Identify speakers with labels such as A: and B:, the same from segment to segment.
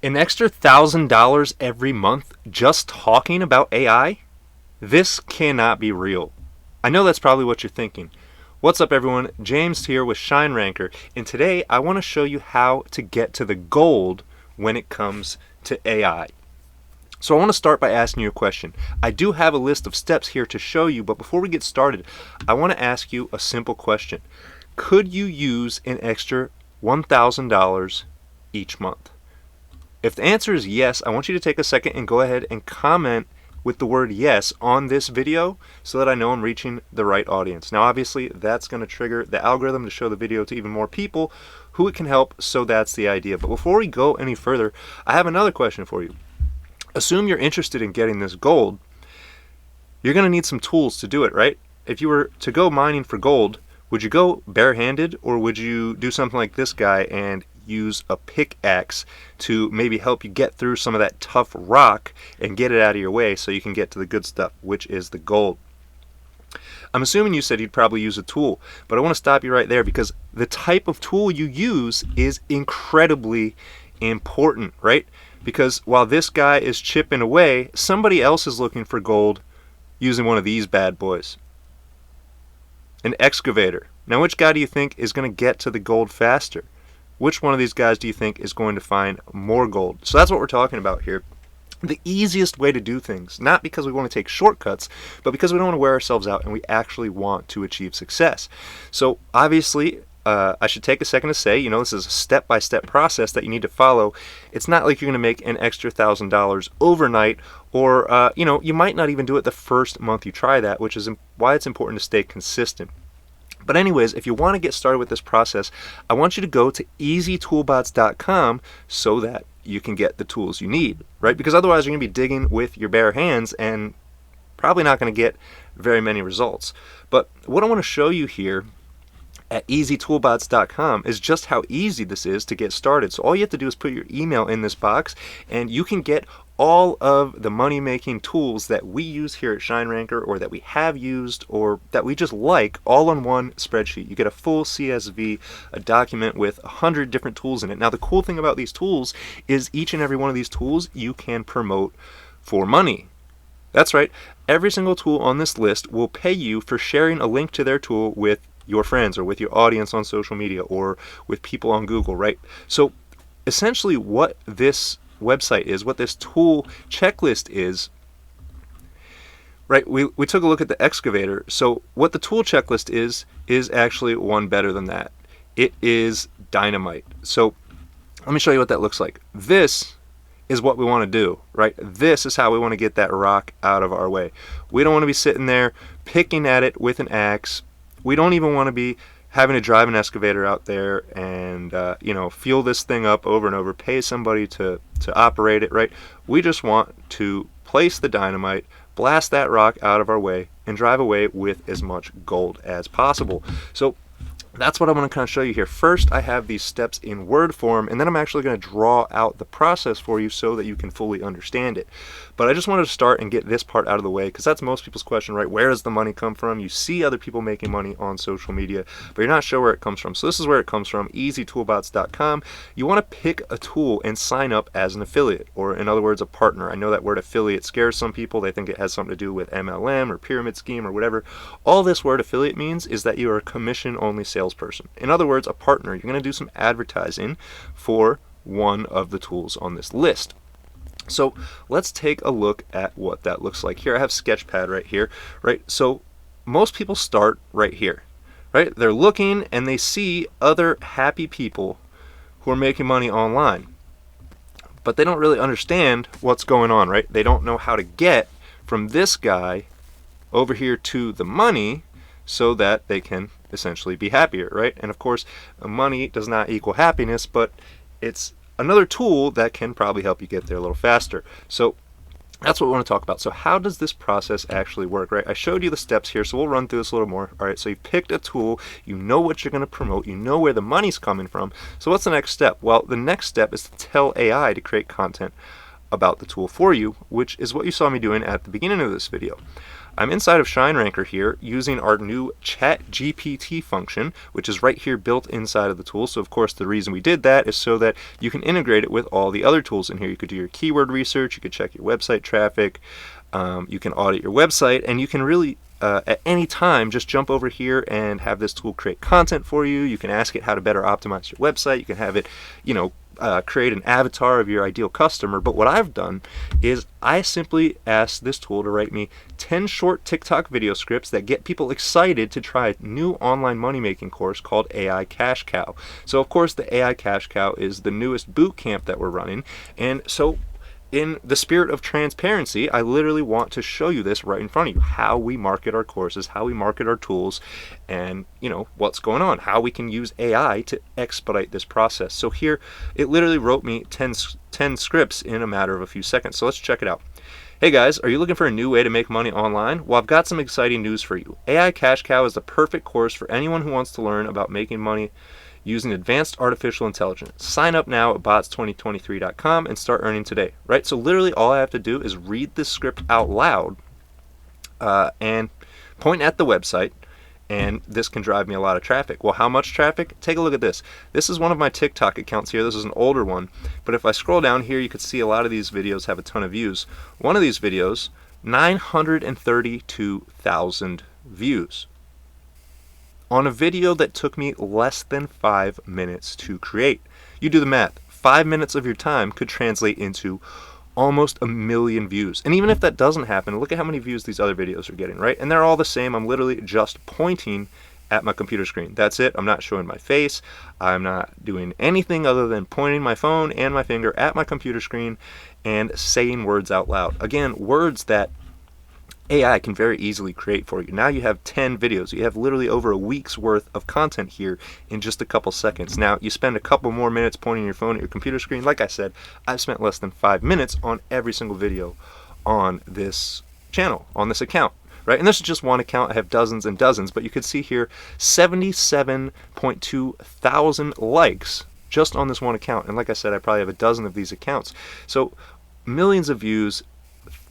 A: An extra $1,000 every month just talking about AI? This cannot be real. I know that's probably what you're thinking. What's up, everyone? James here with Shine Ranker, and today I want to show you how to get to the gold when it comes to AI. So I want to start by asking you a question. I do have a list of steps here to show you, but before we get started, I want to ask you a simple question. Could you use an extra $1,000 each month? If the answer is yes, I want you to take a second and go ahead and comment with the word yes on this video so that I know I'm reaching the right audience. Now obviously that's going to trigger the algorithm to show the video to even more people who it can help, so that's the idea. But before we go any further, I have another question for you. Assume you're interested in getting this gold. You're going to need some tools to do it, right? If you were to go mining for gold, would you go barehanded, or would you do something like this guy and use a pickaxe to maybe help you get through some of that tough rock and get it out of your way so you can get to the good stuff, which is the gold? I'm assuming you said you'd probably use a tool, but I want to stop you right there because the type of tool you use is incredibly important, right? Because while this guy is chipping away, somebody else is looking for gold using one of these bad boys. An excavator. Now, which guy do you think is going to get to the gold faster? Which one of these guys do you think is going to find more gold? So that's what we're talking about here. The easiest way to do things, not because we want to take shortcuts, but because we don't want to wear ourselves out and we actually want to achieve success. So obviously, I should take a second to say, this is a step-by-step process that you need to follow. It's not like you're going to make an extra $1,000 overnight, or you might not even do it the first month you try that, which is why it's important to stay consistent. But anyways, if you want to get started with this process, I want you to go to easytoolbots.com so that you can get the tools you need, right? Because otherwise you're going to be digging with your bare hands and probably not going to get very many results. But what I want to show you here at easytoolbots.com is just how easy this is to get started. So all you have to do is put your email in this box and you can get all of the money-making tools that we use here at Shine Ranker, or that we have used, or that we just like, all on one spreadsheet. You get a full CSV, a document with 100 different tools in it. Now the cool thing about these tools is each and every one of these tools you can promote for money. That's right, every single tool on this list will pay you for sharing a link to their tool with your friends or with your audience on social media or with people on Google, right? So essentially what this website is, what this tool checklist is, right? We took a look at the excavator. So what the tool checklist is actually one better than that. It is dynamite. So let me show you what that looks like. This is what we want to do, right? This is how we want to get that rock out of our way. We don't want to be sitting there picking at it with an axe. We don't even want to be having to drive an excavator out there and fuel this thing up over and over, pay somebody to operate it, right? We just want to place the dynamite, blast that rock out of our way, and drive away with as much gold as possible. So that's what I'm going to kind of show you here. First, I have these steps in word form, and then I'm actually going to draw out the process for you so that you can fully understand it. But I just wanted to start and get this part out of the way, because that's most people's question, right? Where does the money come from? You see other people making money on social media, but you're not sure where it comes from. So this is where it comes from, easytoolbots.com. You want to pick a tool and sign up as an affiliate, or in other words, a partner. I know that word affiliate scares some people. They think it has something to do with MLM or pyramid scheme or whatever. All this word affiliate means is that you are a commission-only salesperson. In other words, a partner. You're going to do some advertising for one of the tools on this list. So let's take a look at what that looks like. Here I have Sketchpad right here, right? So most people start right here, right? They're looking and they see other happy people who are making money online, but they don't really understand what's going on, right? They don't know how to get from this guy over here to the money so that they can essentially be happier, right? And of course, money does not equal happiness, but it's another tool that can probably help you get there a little faster. So that's what we want to talk about. So how does this process actually work, right? I showed you the steps here, so we'll run through this a little more. All right, so you've picked a tool, you know what you're going to promote, you know where the money's coming from. So what's the next step? Well, the next step is to tell AI to create content about the tool for you, which is what you saw me doing at the beginning of this video. I'm inside of ShineRanker here using our new ChatGPT function, which is right here built inside of the tool. So of course the reason we did that is so that you can integrate it with all the other tools in here. You could do your keyword research, you could check your website traffic, you can audit your website, and you can really at any time just jump over here and have this tool create content for you. You can ask it how to better optimize your website. You can have it, create an avatar of your ideal customer. But what I've done is I simply asked this tool to write me 10 short TikTok video scripts that get people excited to try a new online money making course called AI Cash Cow. So of course the AI Cash Cow is the newest boot camp that we're running, and so in the spirit of transparency, I literally want to show you this right in front of you, how we market our courses, how we market our tools, and what's going on, how we can use AI to expedite this process. So here, it literally wrote me 10 scripts in a matter of a few seconds. So let's check it out. Hey guys, are you looking for a new way to make money online? Well, I've got some exciting news for you. AI Cash Cow is the perfect course for anyone who wants to learn about making money using advanced artificial intelligence. Sign up now at bots2023.com and start earning today, right? So literally all I have to do is read this script out loud and point at the website, and this can drive me a lot of traffic. Well, how much traffic? Take a look at this. This is one of my TikTok accounts here. This is an older one, but if I scroll down here, you can see a lot of these videos have a ton of views. One of these videos, 932,000 views on a video that took me less than 5 minutes to create. You do the math. 5 minutes of your time could translate into almost 1 million views. And even if that doesn't happen, look at how many views these other videos are getting, right? And they're all the same. I'm literally just pointing at my computer screen. That's it. I'm not showing my face. I'm not doing anything other than pointing my phone and my finger at my computer screen and saying words out loud. Again, words that AI can very easily create for you. Now you have 10 videos. You have literally over a week's worth of content here in just a couple seconds. Now you spend a couple more minutes pointing your phone at your computer screen. Like I said, I've spent less than 5 minutes on every single video on this channel, on this account, right? And this is just one account. I have dozens and dozens, but you can see here 77.2 thousand likes just on this one account. And like I said, I probably have a dozen of these accounts. So millions of views,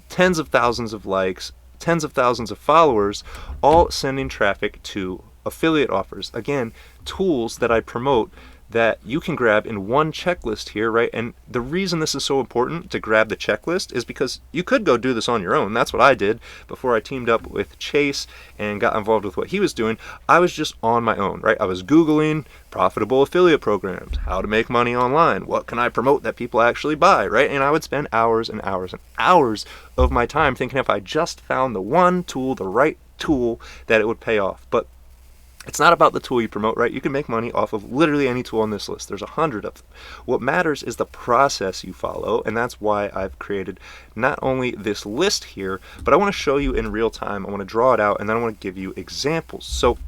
A: tens of thousands of likes, tens of thousands of followers, all sending traffic to affiliate offers. Again, tools that I promote that you can grab in one checklist here, right? And the reason this is so important to grab the checklist is because you could go do this on your own. That's what I did before I teamed up with Chase and got involved with what he was doing. I was just on my own, right? I was Googling profitable affiliate programs, how to make money online, what can I promote that people actually buy, right? And I would spend hours and hours and hours of my time thinking if I just found the one tool, the right tool, that it would pay off. But it's not about the tool you promote, right? You can make money off of literally any tool on this list. There's 100 of them. What matters is the process you follow, and that's why I've created not only this list here, but I want to show you in real time. I want to draw it out, and then I want to give you examples. So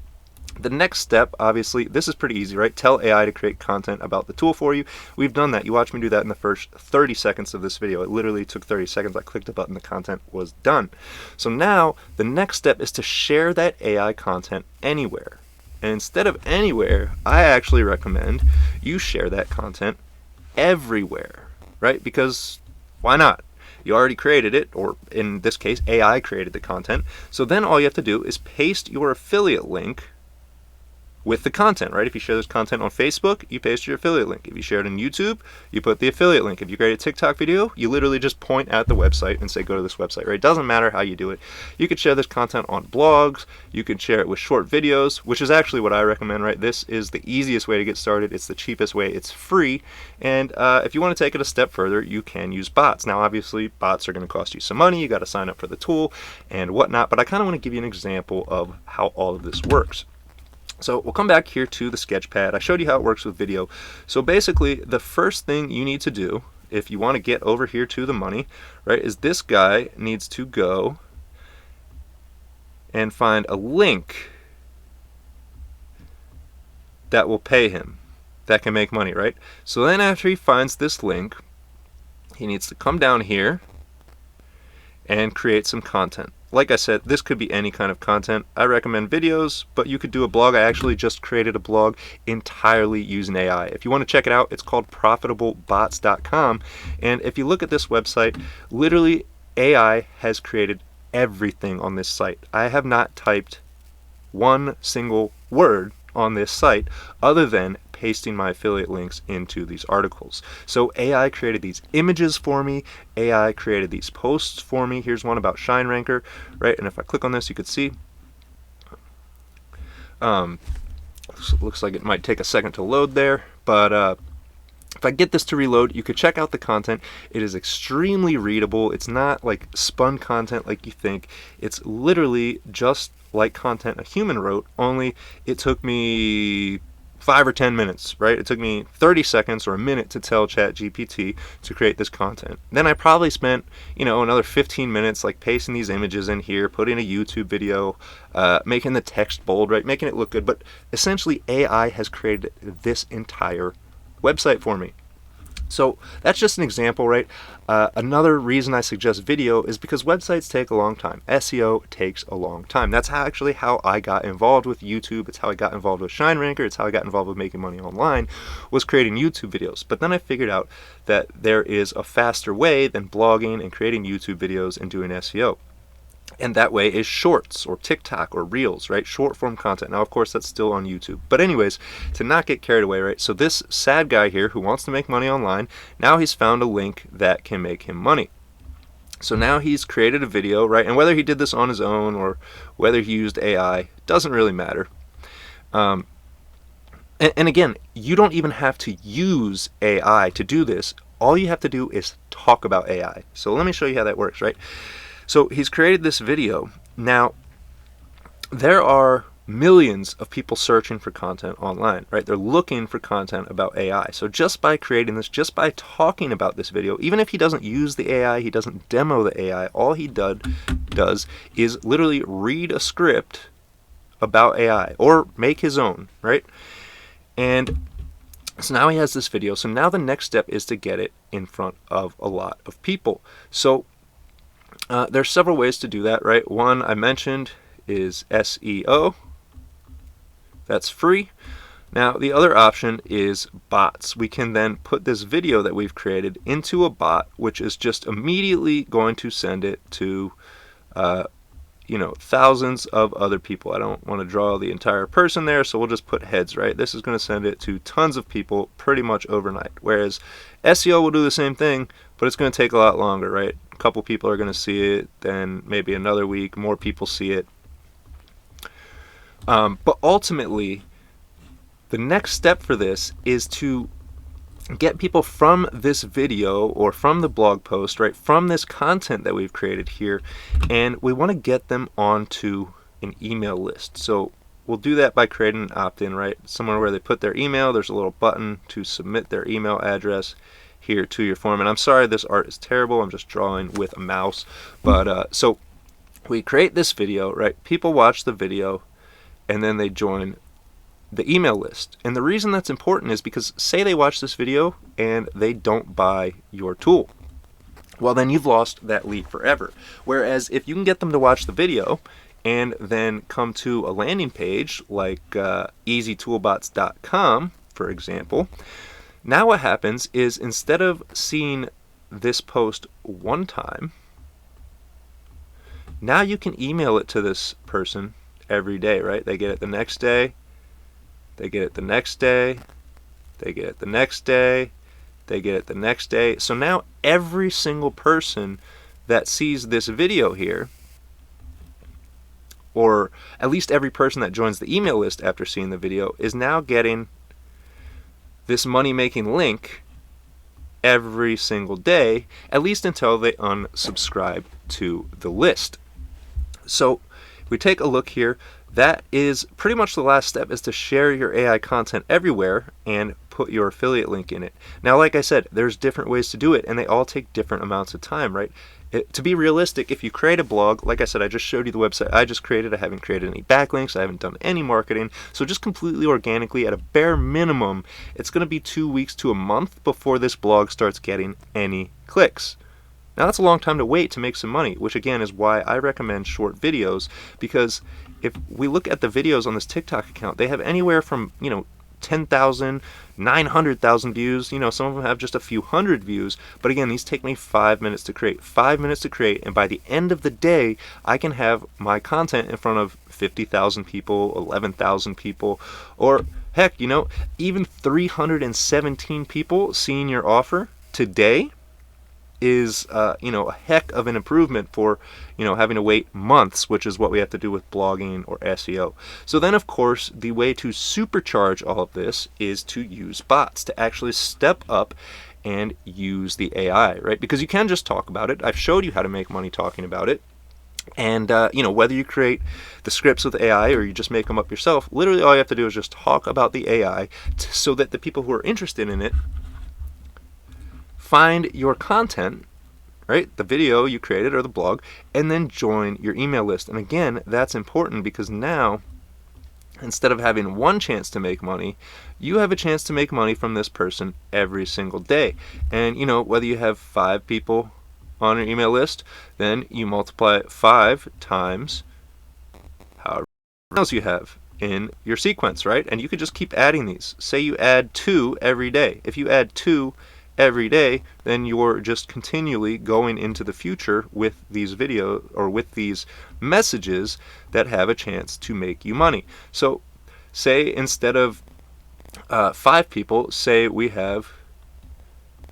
A: the next step, obviously, this is pretty easy, right? Tell AI to create content about the tool for you. We've done that. You watch me do that in the first 30 seconds of this video. It literally took 30 seconds. I clicked a button, the content was done. So now the next step is to share that AI content anywhere. And instead of anywhere, I actually recommend you share that content everywhere, right? Because why not? You already created it, or in this case, AI created the content. So then all you have to do is paste your affiliate link with the content, right? If you share this content on Facebook, you paste your affiliate link. If you share it on YouTube, you put the affiliate link. If you create a TikTok video, you literally just point at the website and say, go to this website, right? It doesn't matter how you do it. You could share this content on blogs. You can share it with short videos, which is actually what I recommend, right? This is the easiest way to get started. It's the cheapest way. It's free. And if you want to take it a step further, you can use bots. Now, obviously, bots are going to cost you some money. You got to sign up for the tool and whatnot. But I kind of want to give you an example of how all of this works. So we'll come back here to the Sketchpad. I showed you how it works with video. So basically, the first thing you need to do if you want to get over here to the money, right, is this guy needs to go and find a link that will pay him, that can make money, right? So then after he finds this link, he needs to come down here and create some content. Like I said, this could be any kind of content. I recommend videos, but you could do a blog. I actually just created a blog entirely using AI. If you want to check it out, it's called profitablebots.com. And if you look at this website, literally AI has created everything on this site. I have not typed one single word on this site other than pasting my affiliate links into these articles. So AI created these images for me. AI created these posts for me. Here's one about ShineRanker, right? And if I click on this, you could see. Looks like it might take a second to load there, but if I get this to reload, you could check out the content. It is extremely readable. It's not like spun content like you think. It's literally just like content a human wrote, only it took me 5 or 10 minutes, right? It took me 30 seconds or a minute to tell ChatGPT to create this content. Then I probably spent, another 15 minutes like pasting these images in here, putting a YouTube video, making the text bold, right? Making it look good. But essentially AI has created this entire website for me. So that's just an example, right? Another reason I suggest video is because websites take a long time. SEO takes a long time. That's actually how I got involved with YouTube. It's how I got involved with ShineRanker. It's how I got involved with making money online, was creating YouTube videos. But then I figured out that there is a faster way than blogging and creating YouTube videos and doing SEO. And that way is shorts or TikTok or Reels, right? Short form content. Now, of course, that's still on YouTube. But anyways, to not get carried away, right? So this sad guy here who wants to make money online, now he's found a link that can make him money. So now he's created a video, right? And whether he did this on his own or whether he used AI, doesn't really matter. And again, you don't even have to use AI to do this. All you have to do is talk about AI. So let me show you how that works, right? So he's created this video. Now, there are millions of people searching for content online, right? They're looking for content about AI. So just by creating this, just by talking about this video, even if he doesn't use the AI, he doesn't demo the AI, all he does is literally read a script about AI or make his own, right? And so now he has this video. So now the next step is to get it in front of a lot of people. So there's several ways to do that, right? One I mentioned is SEO. That's free. Now the other option is bots. We can then put this video that we've created into a bot, which is just immediately going to send it to thousands of other people. I don't want to draw the entire person there, so we'll just put heads, right? This is going to send it to tons of people pretty much overnight. Whereas SEO will do the same thing, but it's going to take a lot longer, right? A couple people are going to see it, then maybe another week, more people see it. But ultimately, the next step for this is to get people from this video or from the blog post, right, from this content that we've created here, and we want to get them onto an email list. So we'll do that by creating an opt-in, right, somewhere where they put their email. There's a little button to submit their email address here to your form. And I'm sorry this art is terrible, I'm just drawing with a mouse. But so we create this video, right, people watch the video and then they join the email list. And the reason that's important is because say they watch this video and they don't buy your tool. Well, then you've lost that lead forever. Whereas if you can get them to watch the video and then come to a landing page like easytoolbots.com, for example, now what happens is instead of seeing this post one time, now you can email it to this person every day, right? They get it the next day, they get it the next day, they get it the next day, they get it the next day. So now every single person that sees this video here, or at least every person that joins the email list after seeing the video, is now getting this money-making link every single day, at least until they unsubscribe to the list. So if we take a look here, that is pretty much the last step, is to share your AI content everywhere and put your affiliate link in it. Now, like I said, there's different ways to do it, and they all take different amounts of time, right? To be realistic, if you create a blog, like I said, I just showed you the website I just created. I haven't created any backlinks. I haven't done any marketing. So just completely organically, at a bare minimum, it's going to be 2 weeks to a month before this blog starts getting any clicks. Now, that's a long time to wait to make some money, which again is why I recommend short videos, because if we look at the videos on this TikTok account, they have anywhere from, 10,000, 900,000 views. Some of them have just a few hundred views. But again, these take me 5 minutes to create. 5 minutes to create, and by the end of the day, I can have my content in front of 50,000 people, 11,000 people, or heck, even 317 people seeing your offer today is a heck of an improvement for having to wait months, which is what we have to do with blogging or SEO. So then, of course, the way to supercharge all of this is to use bots, to actually step up and use the AI, right? Because you can just talk about it. I've showed you how to make money talking about it. And whether you create the scripts with AI or you just make them up yourself, literally all you have to do is just talk about the AI so that the people who are interested in it find your content, right, the video you created or the blog, and then join your email list. And again, that's important because now, instead of having one chance to make money, you have a chance to make money from this person every single day. And whether you have 5 people on your email list, then you multiply 5 times however many emails you have in your sequence, right? And you could just keep adding these. Say you add 2 every day. If you add 2 every day, then you're just continually going into the future with these videos or with these messages that have a chance to make you money. So say instead of 5 people, say we have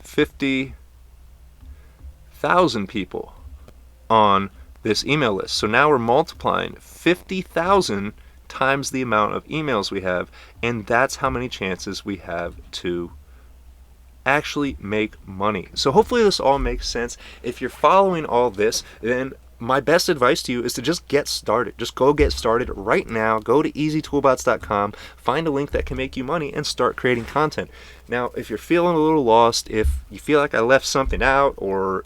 A: 50,000 people on this email list. So now we're multiplying 50,000 times the amount of emails we have, and that's how many chances we have to actually make money. So hopefully this all makes sense. If you're following all this, then my best advice to you is to just get started. Just go get started right now. Go to easytoolbots.com, find a link that can make you money, and start creating content. Now, if you're feeling a little lost, if you feel like I left something out, or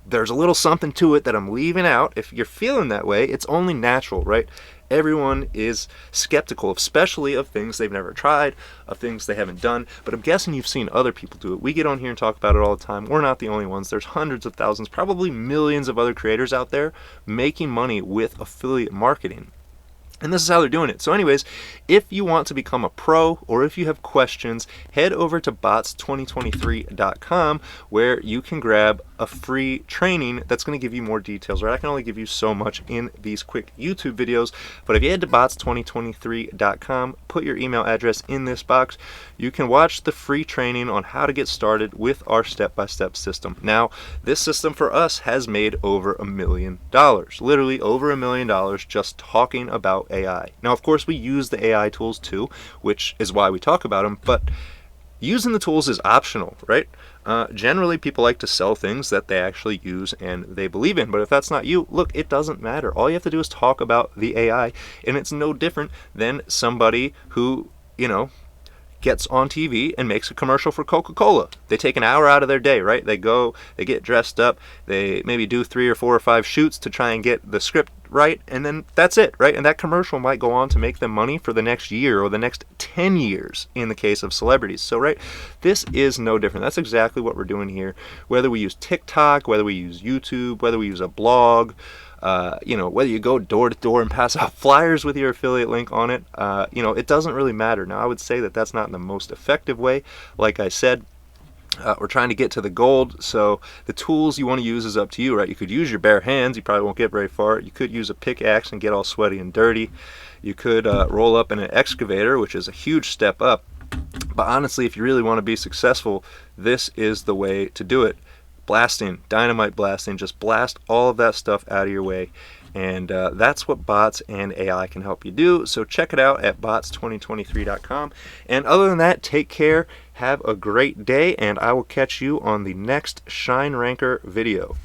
A: there's a little something to it that I'm leaving out, if you're feeling that way, it's only natural, right? Everyone is skeptical, especially of things they've never tried, of things they haven't done. But I'm guessing you've seen other people do it. We get on here and talk about it all the time. We're not the only ones. There's hundreds of thousands, probably millions of other creators out there making money with affiliate marketing. And this is how they're doing it. So anyways, if you want to become a pro or if you have questions, head over to bots2023.com where you can grab a free training that's going to give you more details, right? I can only give you so much in these quick YouTube videos, but if you head to bots2023.com, put your email address in this box, you can watch the free training on how to get started with our step-by-step system. Now, this system for us has made over $1 million, literally over $1 million just talking about AI. Now, of course, we use the AI tools too, which is why we talk about them, but using the tools is optional, right? Generally, people like to sell things that they actually use and they believe in, but if that's not you, look, it doesn't matter. All you have to do is talk about the AI, and it's no different than somebody who, gets on TV and makes a commercial for Coca-Cola. They take an hour out of their day, right? They go, they get dressed up, they maybe do 3 or 4 or 5 shoots to try and get the script right, and then that's it, right? And that commercial might go on to make them money for the next year or the next 10 years in the case of celebrities. So, right, this is no different. That's exactly what we're doing here. Whether we use TikTok, whether we use YouTube, whether we use a blog, whether you go door to door and pass out flyers with your affiliate link on it, it doesn't really matter. Now, I would say that that's not the most effective way. Like I said, we're trying to get to the gold, so the tools you want to use is up to you, right? You could use your bare hands. You probably won't get very far. You could use a pickaxe and get all sweaty and dirty. You could roll up in an excavator, which is a huge step up. But honestly, if you really want to be successful, this is the way to do it. Blasting, dynamite blasting, just blast all of that stuff out of your way. And that's what bots and AI can help you do. So check it out at bots2023.com. And other than that, take care, have a great day, and I will catch you on the next Shine Ranker video.